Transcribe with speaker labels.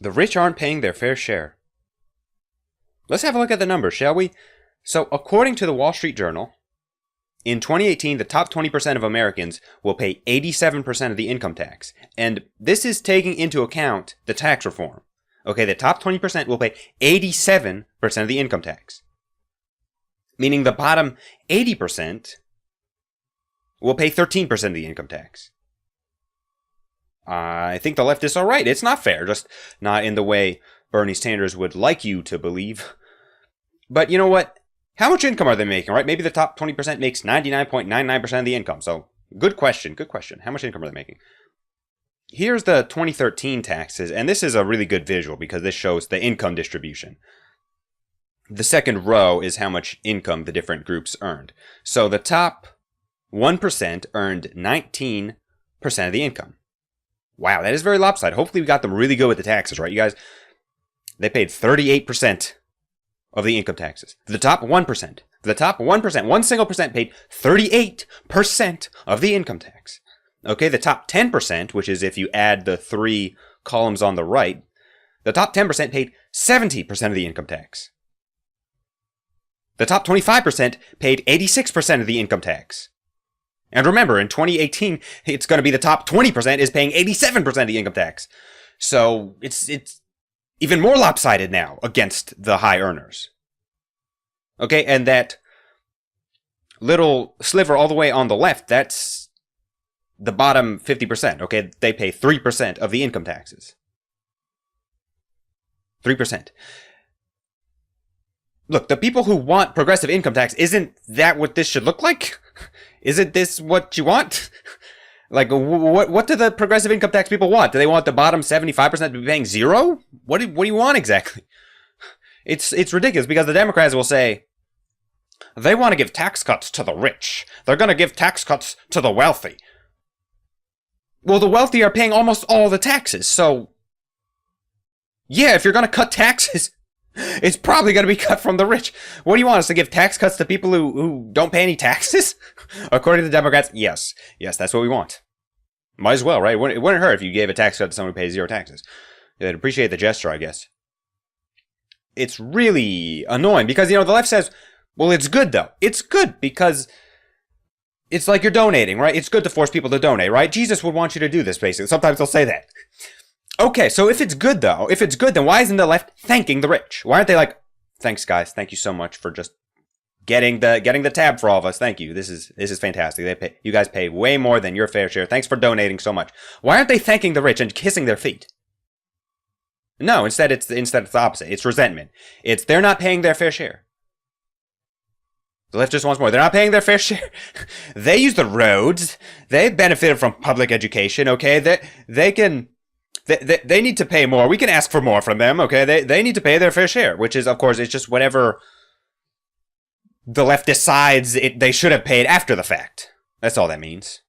Speaker 1: The rich aren't paying their fair share. Let's have a look at the numbers, shall we? So, according to the Wall Street Journal, in 2018, the top 20% of Americans will pay 87% of the income tax. And this is taking into account the tax reform. Okay, the top 20% will pay 87% of the income tax. Meaning the bottom 80% will pay 13% of the income tax. I think the leftists are right. It's not fair, just not in the way Bernie Sanders would like you to believe. But you know what? How much income are they making, right? Maybe the top 20% makes 99.99% of the income. So, good question, good question. How much income are they making? Here's the 2013 taxes, and this is a really good visual because this shows the income distribution. The second row is how much income the different groups earned. So the top 1% earned 19% of the income. Wow, that is very lopsided. Hopefully we got them really good with the taxes, right? You guys, they paid 38% of the income taxes. The top 1%. The top 1%, one single percent paid 38% of the income tax. Okay, the top 10%, which is if you add the three columns on the right, the top 10% paid 70% of the income tax. The top 25% paid 86% of the income tax. And remember, in 2018, it's going to be the top 20% is paying 87% of the income tax. So it's even more lopsided now against the high earners. Okay, and that little sliver all the way on the left, that's the bottom 50%. Okay, they pay 3% of the income taxes. 3%. Look, the people who want progressive income tax, isn't that what this should look like? Isn't this what you want? Like, what do the progressive income tax people want? Do they want the bottom 75% to be paying zero? What do you want exactly? It's ridiculous because the Democrats will say, they want to give tax cuts to the rich. They're going to give tax cuts to the wealthy. Well, the wealthy are paying almost all the taxes, so yeah, if you're going to cut taxes, it's probably going to be cut from the rich. What do you want us to give tax cuts to people who don't pay any taxes? According to the Democrats, yes. Yes, that's what we want. Might as well, right? It wouldn't hurt if you gave a tax cut to someone who pays zero taxes. They'd appreciate the gesture, I guess. It's really annoying because, the left says, well, it's good, though. It's good because it's like you're donating, right? It's good to force people to donate, right? Jesus would want you to do this, basically. Sometimes they'll say that. Okay, so if it's good, though, then why isn't the left thanking the rich? Why aren't they like, thanks, guys, thank you so much for just getting the tab for all of us. Thank you. This is fantastic. You guys pay way more than your fair share. Thanks for donating so much. Why aren't they thanking the rich and kissing their feet? No, instead it's the opposite. It's resentment. They're not paying their fair share. The left just wants more. They're not paying their fair share. They use the roads. They benefited from public education. Okay, They need to pay more. We can ask for more from them, okay? They need to pay their fair share, which is, of course, it's just whatever the left decides they should have paid after the fact. That's all that means.